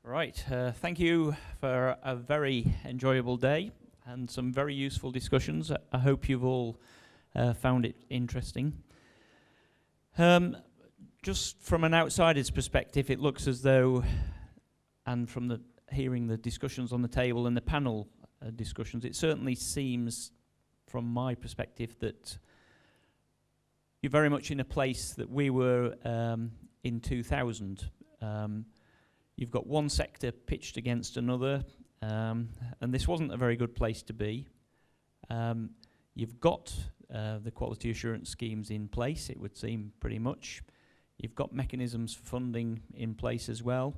Right, thank you for a very enjoyable day and some very useful discussions. I hope you've all found it interesting. Just from an outsider's perspective, it looks as though, and from hearing the discussions on the table and the panel discussions, it certainly seems, from my perspective, that you're very much in a place that we were in 2000. You've got one sector pitched against another, and this wasn't a very good place to be. You've got the quality assurance schemes in place, it would seem, pretty much. You've got mechanisms for funding in place as well.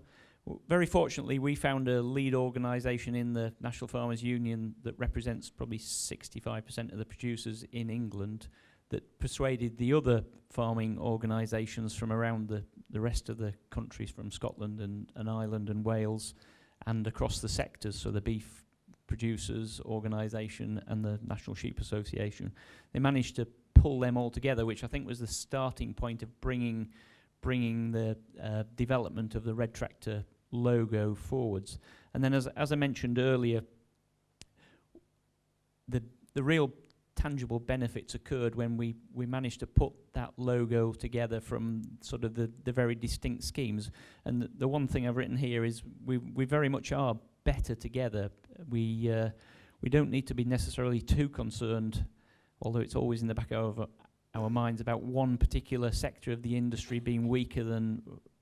Very fortunately, we found a lead organisation in the National Farmers Union that represents probably 65% of the producers in England, that persuaded the other farming organisations from around the rest of the countries, from Scotland and Ireland and Wales and across the sectors, so the beef producers organisation and the National Sheep Association. They managed to pull them all together, which I think was the starting point of bringing the development of the Red Tractor logo forwards. And then as I mentioned earlier, the real tangible benefits occurred when we managed to put that logo together from sort of the very distinct schemes. And the one thing I've written here is we very much are better together. We don't need to be necessarily too concerned, although it's always in the back of our minds, about one particular sector of the industry being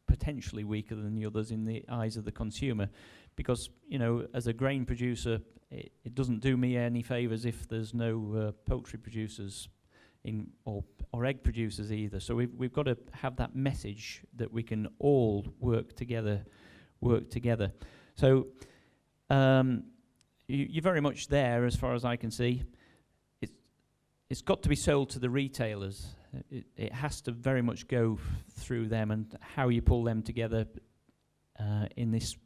potentially weaker than the others in the eyes of the consumer. Because, you know, as a grain producer, it doesn't do me any favours if there's no poultry producers or egg producers either. So we've got to have that message that we can all work together. So you're very much there as far as I can see. It's got to be sold to the retailers. It has to very much go through them, and how you pull them together in this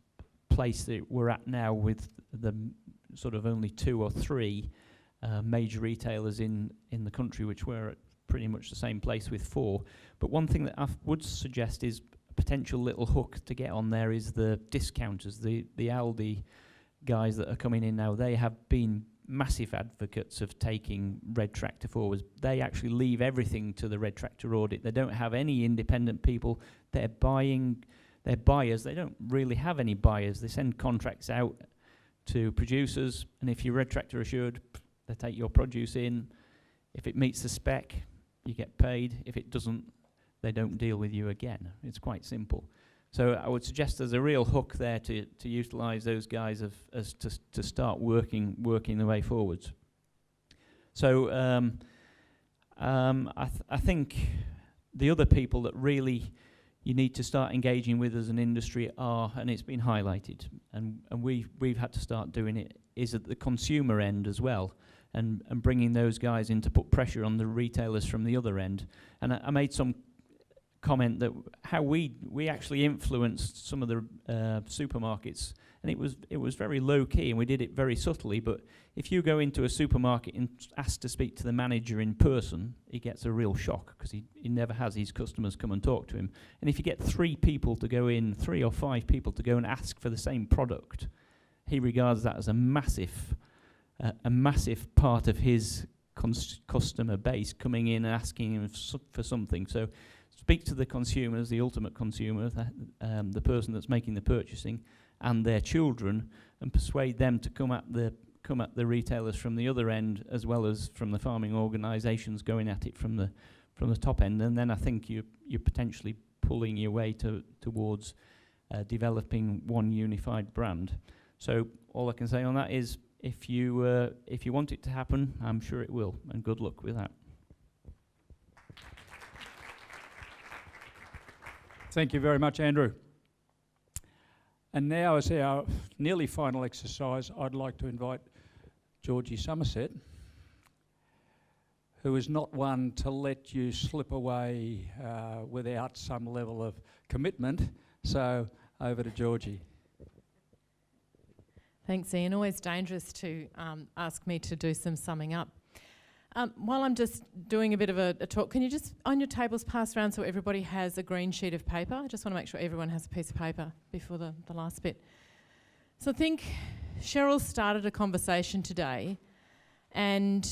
place that we're at now, with the sort of only 2 or 3 major retailers in the country, which we're at pretty much the same place with 4. But one thing that I would suggest is a potential little hook to get on there is the discounters, the Aldi guys that are coming in now. They have been massive advocates of taking Red Tractor forwards. They actually leave everything to the Red Tractor audit. They don't have any independent people. They're buyers. They don't really have any buyers. They send contracts out to producers, and if you're Red Tractor assured, they take your produce in. If it meets the spec, you get paid. If it doesn't, they don't deal with you again. It's quite simple. So I would suggest there's a real hook there to utilise those guys to start working the way forwards. So I think the other people that really you need to start engaging with as an industry are, and it's been highlighted, and we've had to start doing it, is at the consumer end as well, and bringing those guys in to put pressure on the retailers from the other end. And I made some comment that how we actually influenced some of the supermarkets, and it was very low key, and we did it very subtly. But if you go into a supermarket and ask to speak to the manager in person, he gets a real shock, because he never has his customers come and talk to him. And if you get 3 people to go in, 3 or 5 people to go and ask for the same product, he regards that as a massive part of his customer base coming in and asking him for something. So speak to the consumers, the ultimate consumer, the person that's making the purchasing, and their children, and persuade them to come at the retailers from the other end, as well as from the farming organisations going at it from the top end. And then I think you're potentially pulling your way towards developing one unified brand. So all I can say on that is, if you want it to happen, I'm sure it will, and good luck with that. Thank you very much, Andrew. And now, as our nearly final exercise, I'd like to invite Georgie Somerset, who is not one to let you slip away without some level of commitment. So over to Georgie. Thanks, Ian. Always dangerous to ask me to do some summing up. While I'm just doing a bit of a talk, can you just, on your tables, pass around so everybody has a green sheet of paper? I just want to make sure everyone has a piece of paper before the last bit. So I think Cheryl started a conversation today, and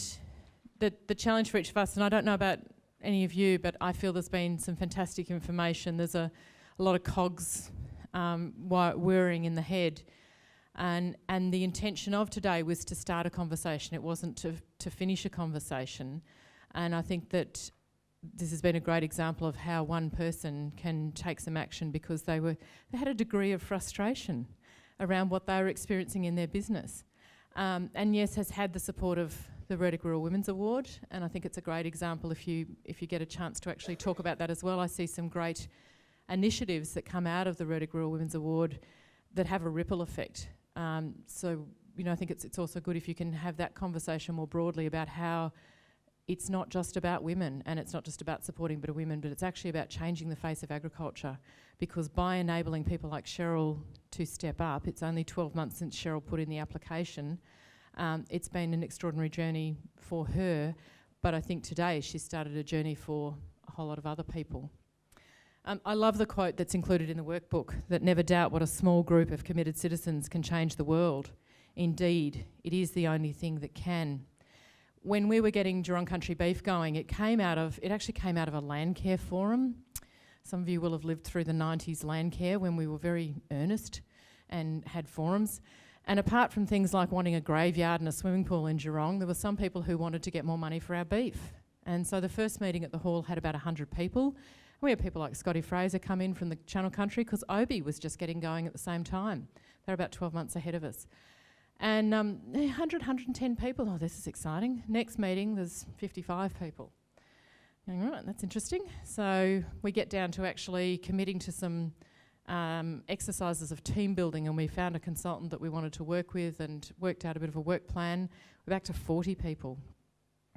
the challenge for each of us, and I don't know about any of you, but I feel there's been some fantastic information. There's a lot of cogs whirring in the head. And the intention of today was to start a conversation. It wasn't to finish a conversation. And I think that this has been a great example of how one person can take some action because they had a degree of frustration around what they were experiencing in their business. And yes, has had the support of the Rurdik Rural Women's Award, and I think it's a great example if you get a chance to actually talk about that as well. I see some great initiatives that come out of the Rurdik Rural Women's Award that have a ripple effect. So, I think it's also good if you can have that conversation more broadly about how it's not just about women and it's not just about supporting better women, but it's actually about changing the face of agriculture, because by enabling people like Cheryl to step up, it's only 12 months since Cheryl put in the application. It's been an extraordinary journey for her, but I think today she's started a journey for a whole lot of other people. I love the quote that's included in the workbook, that never doubt what a small group of committed citizens can change the world. Indeed, it is the only thing that can. When we were getting Geelong Country Beef going, it actually came out of a land care forum. Some of you will have lived through the 90s land care when we were very earnest and had forums. And apart from things like wanting a graveyard and a swimming pool in Geelong, there were some people who wanted to get more money for our beef. And so the first meeting at the hall had about 100 people. We had people like Scotty Fraser come in from the Channel Country because Obi was just getting going at the same time. They're about 12 months ahead of us. And 100, 110 people. Oh, this is exciting. Next meeting, there's 55 people. Going, right, that's interesting. So we get down to actually committing to some exercises of team building, and we found a consultant that we wanted to work with and worked out a bit of a work plan. We're back to 40 people.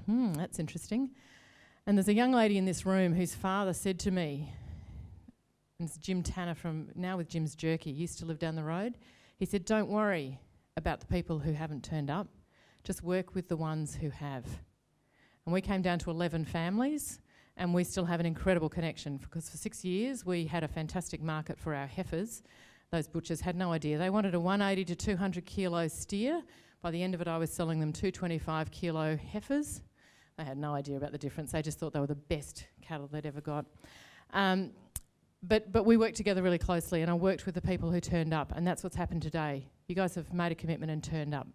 That's interesting. And there's a young lady in this room whose father said to me, and it's Jim Tanner now with Jim's Jerky, he used to live down the road. He said, don't worry about the people who haven't turned up, just work with the ones who have. And we came down to 11 families, and we still have an incredible connection, because for 6 years we had a fantastic market for our heifers. Those butchers had no idea. They wanted a 180 to 200 kilo steer. By the end of it, I was selling them 225 kilo heifers. They had no idea about the difference. They just thought they were the best cattle they'd ever got. But we worked together really closely, and I worked with the people who turned up, and that's what's happened today. You guys have made a commitment and turned up.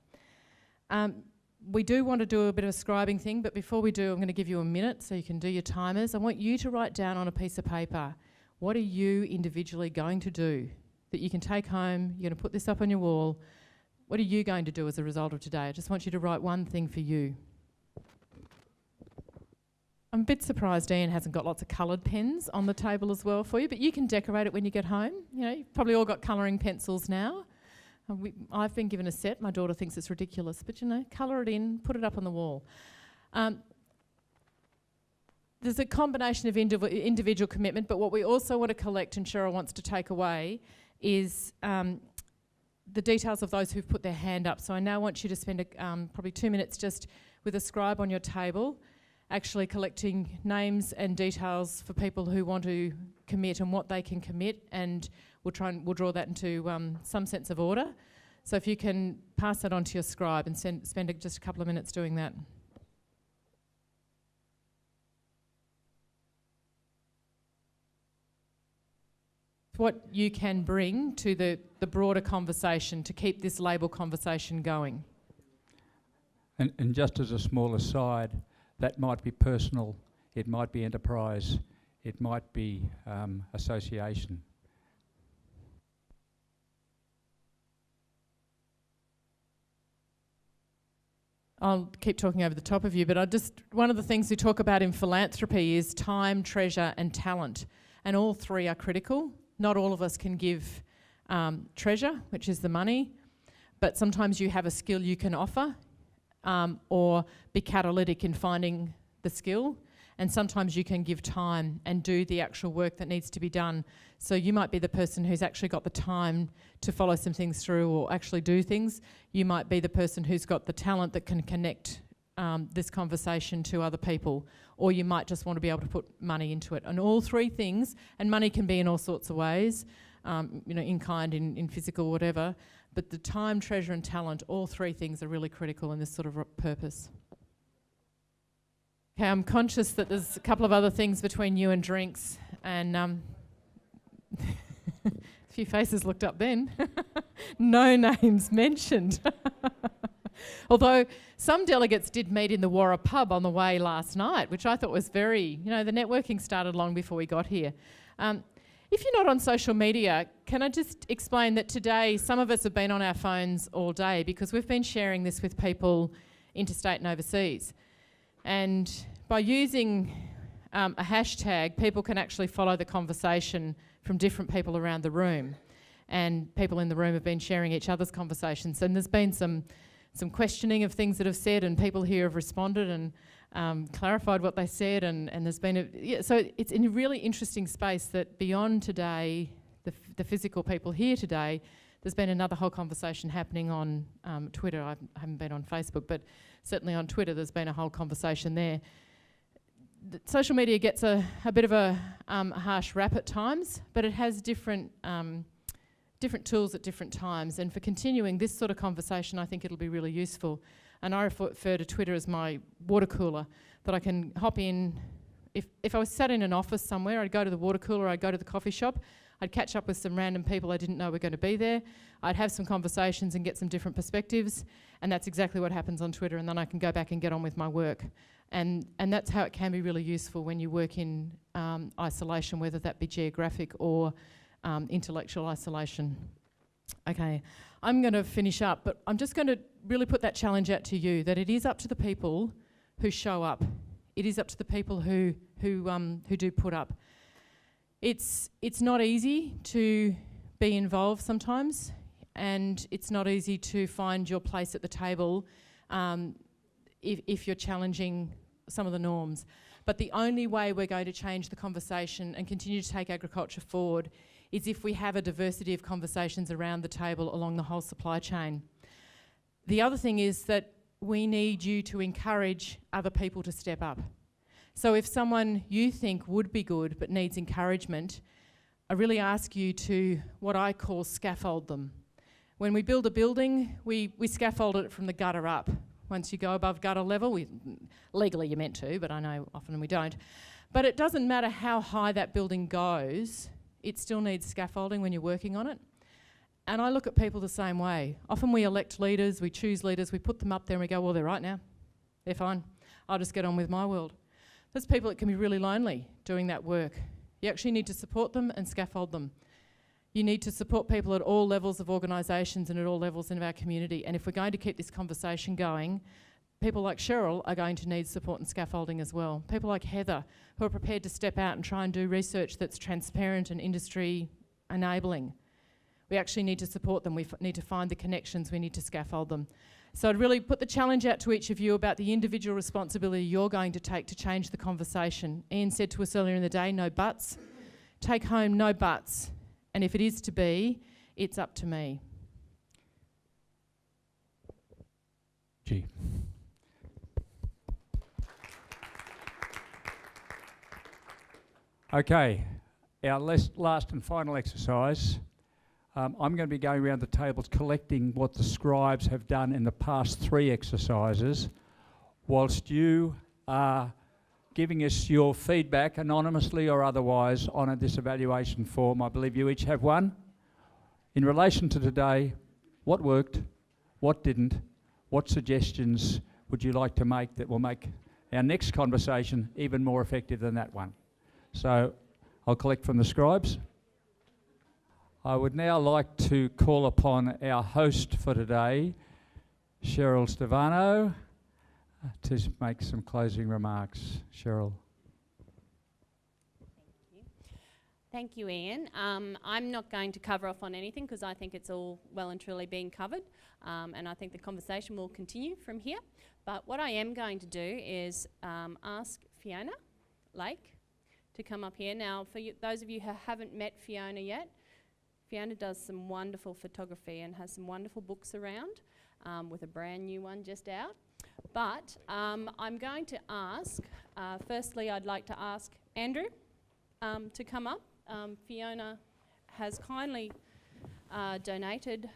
We do want to do a bit of a scribing thing, but before we do, I'm going to give you a minute so you can do your timers. I want you to write down on a piece of paper, what are you individually going to do that you can take home? You're going to put this up on your wall. What are you going to do as a result of today? I just want you to write one thing for you. I'm a bit surprised Ian hasn't got lots of coloured pens on the table as well for you, but you can decorate it when you get home. You've probably all got colouring pencils now. I've been given a set. My daughter thinks it's ridiculous, but colour it in, put it up on the wall. There's a combination of individual commitment, but what we also want to collect, and Cheryl wants to take away, is the details of those who've put their hand up. So I now want you to spend probably 2 minutes just with a scribe on your table, actually collecting names and details for people who want to commit and what they can commit, and we'll draw that into some sense of order. So if you can pass that on to your scribe and spend just a couple of minutes doing that. What you can bring to the broader conversation to keep this label conversation going. And just as a small aside, that might be personal, it might be enterprise, it might be association. I'll keep talking over the top of you, but one of the things we talk about in philanthropy is time, treasure and talent. And all three are critical. Not all of us can give treasure, which is the money, but sometimes you have a skill you can offer or be catalytic in finding the skill. And sometimes you can give time and do the actual work that needs to be done. So you might be the person who's actually got the time to follow some things through or actually do things. You might be the person who's got the talent that can connect this conversation to other people, or you might just want to be able to put money into it. And all three things, and money can be in all sorts of ways, in kind, in physical, whatever, but the time, treasure and talent, all three things are really critical in this sort of purpose. Okay, I'm conscious that there's a couple of other things between you and drinks, and a few faces looked up then. No names mentioned. Although some delegates did meet in the Warra pub on the way last night, which I thought was very, the networking started long before we got here. If you're not on social media, can I just explain that today some of us have been on our phones all day because we've been sharing this with people interstate and overseas. And by using a hashtag, people can actually follow the conversation from different people around the room. And people in the room have been sharing each other's conversations. And there's been some questioning of things that have said, and people here have responded and clarified what they said, and there's been so it's in a really interesting space that beyond today, the physical people here today, there's been another whole conversation happening on Twitter. I haven't been on Facebook, but certainly on Twitter there's been a whole conversation there. Social media gets a bit of a harsh rap at times, but it has different tools at different times, and for continuing this sort of conversation, I think it'll be really useful. And I refer to Twitter as my water cooler, that I can hop in. If I was sat in an office somewhere, I'd go to the water cooler, I'd go to the coffee shop, I'd catch up with some random people I didn't know were going to be there, I'd have some conversations and get some different perspectives, and that's exactly what happens on Twitter, and then I can go back and get on with my work. And that's how it can be really useful when you work in isolation, whether that be geographic or intellectual isolation. Okay, I'm going to finish up, but I'm just going to really put that challenge out to you, that it is up to the people who show up. It is up to the people who do put up. It's not easy to be involved sometimes, and it's not easy to find your place at the table if you're challenging some of the norms. But the only way we're going to change the conversation and continue to take agriculture forward is if we have a diversity of conversations around the table along the whole supply chain. The other thing is that we need you to encourage other people to step up. So if someone you think would be good but needs encouragement, I really ask you to, what I call, scaffold them. When we build a building, we scaffold it from the gutter up. Once you go above gutter level, legally you're meant to, but I know often we don't. But it doesn't matter how high that building goes, it still needs scaffolding when you're working on it. And I look at people the same way. Often we elect leaders, we choose leaders, we put them up there and we go, well, they're right now. They're fine. I'll just get on with my world. There's people that can be really lonely doing that work. You actually need to support them and scaffold them. You need to support people at all levels of organisations and at all levels in our community. And if we're going to keep this conversation going, people like Cheryl are going to need support and scaffolding as well. People like Heather, who are prepared to step out and try and do research that's transparent and industry enabling. We actually need to support them. We need to find the connections. We need to scaffold them. So I'd really put the challenge out to each of you about the individual responsibility you're going to take to change the conversation. Ian said to us earlier in the day, no buts. Take home no buts. And if it is to be, it's up to me. Gee. Okay, our last and final exercise. I'm going to be going around the tables collecting what the scribes have done in the past 3 exercises, whilst you are giving us your feedback anonymously or otherwise on this evaluation form. I believe you each have one. In relation to today, what worked, what didn't, what suggestions would you like to make that will make our next conversation even more effective than that one? So I'll collect from the scribes. I would now like to call upon our host for today, Cheryl Stevano, to make some closing remarks. Cheryl. Thank you, Ian. I'm not going to cover off on anything because I think it's all well and truly being covered, and I think the conversation will continue from here. But what I am going to do is ask Fiona Lake to come up here. Now, for those of you who haven't met Fiona yet, Fiona does some wonderful photography and has some wonderful books around, with a brand new one just out. But I'm going to ask, firstly I'd like to ask Andrew to come up. Fiona has kindly donated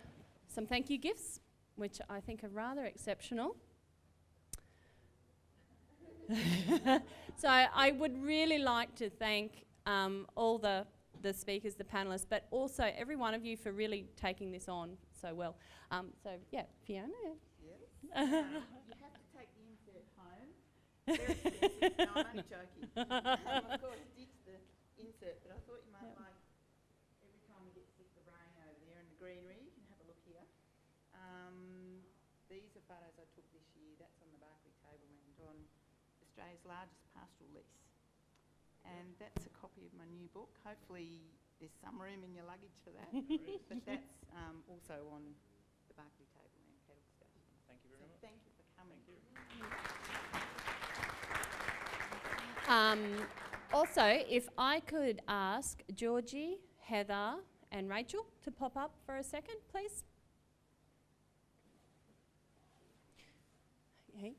some thank you gifts, which I think are rather exceptional. So I would really like to thank all the speakers, the panellists, but also every one of you for really taking this on so well. So yeah, Fiona. Yes. You have to take the insert home. Very expensive. No, I'm only joking. Of course, ditch the insert, but I thought you might like, every time we get sick of the rain over there in the greenery, you can have a look here. These are photos I took this year. That's on the Barclay Tableland on Australia's largest pastoral lease. And that's a copy of my new book. Hopefully there's some room in your luggage for that. But that's also on the Barclay Tableland pedal station. Thank you very much. Thank you for coming. Also, if I could ask Georgie, Heather and Rachel to pop up for a second, please. Hey.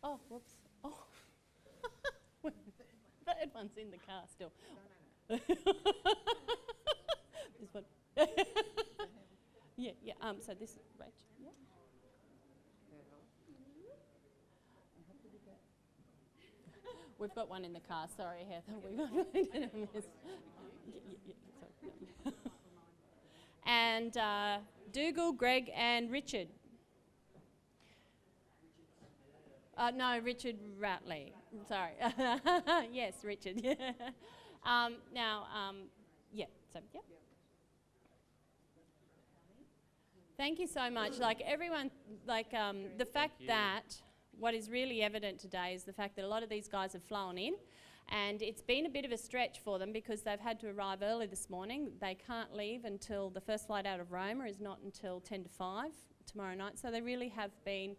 Oh, whoops. Oh. Third one's in the car still. This one. Yeah. So this is Rachel. Yeah. We've got one in the car. Sorry, Heather. We've got one in a miss. Sorry. And Dougal, Greg, and Richard. No, Richard Ratley. Sorry. Yes, Richard. Yeah. So yeah. Thank you so much. Like everyone, like the fact that what is really evident today is the fact that a lot of these guys have flown in, and it's been a bit of a stretch for them because they've had to arrive early this morning. They can't leave until the first flight out of Roma is not until 10 to 5 tomorrow night. So they really have been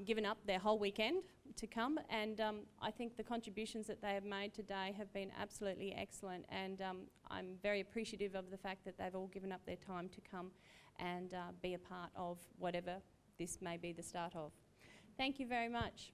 given up their whole weekend to come, and I think the contributions that they have made today have been absolutely excellent, and I'm very appreciative of the fact that they've all given up their time to come and be a part of whatever this may be the start of. Thank you very much.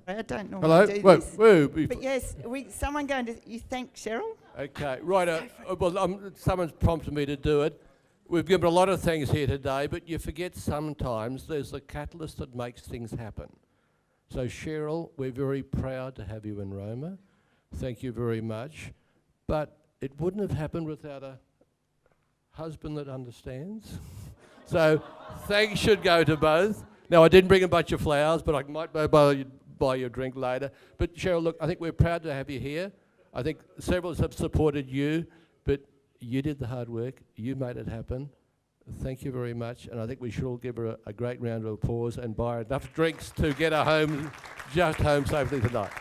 I don't normally do this. Whoa. But yes, someone going to, you thank Cheryl? Okay, right. Someone's prompted me to do it. We've given a lot of things here today, but you forget sometimes there's a catalyst that makes things happen. So Cheryl, we're very proud to have you in Roma. Thank you very much. But it wouldn't have happened without a husband that understands. So thanks should go to both. Now, I didn't bring a bunch of flowers, but I might buy you a drink later. But Cheryl, look, I think we're proud to have you here. I think several have supported you, but you did the hard work. You made it happen. Thank you very much. And I think we should all give her a great round of applause and buy her enough drinks to get her home, just home safely tonight.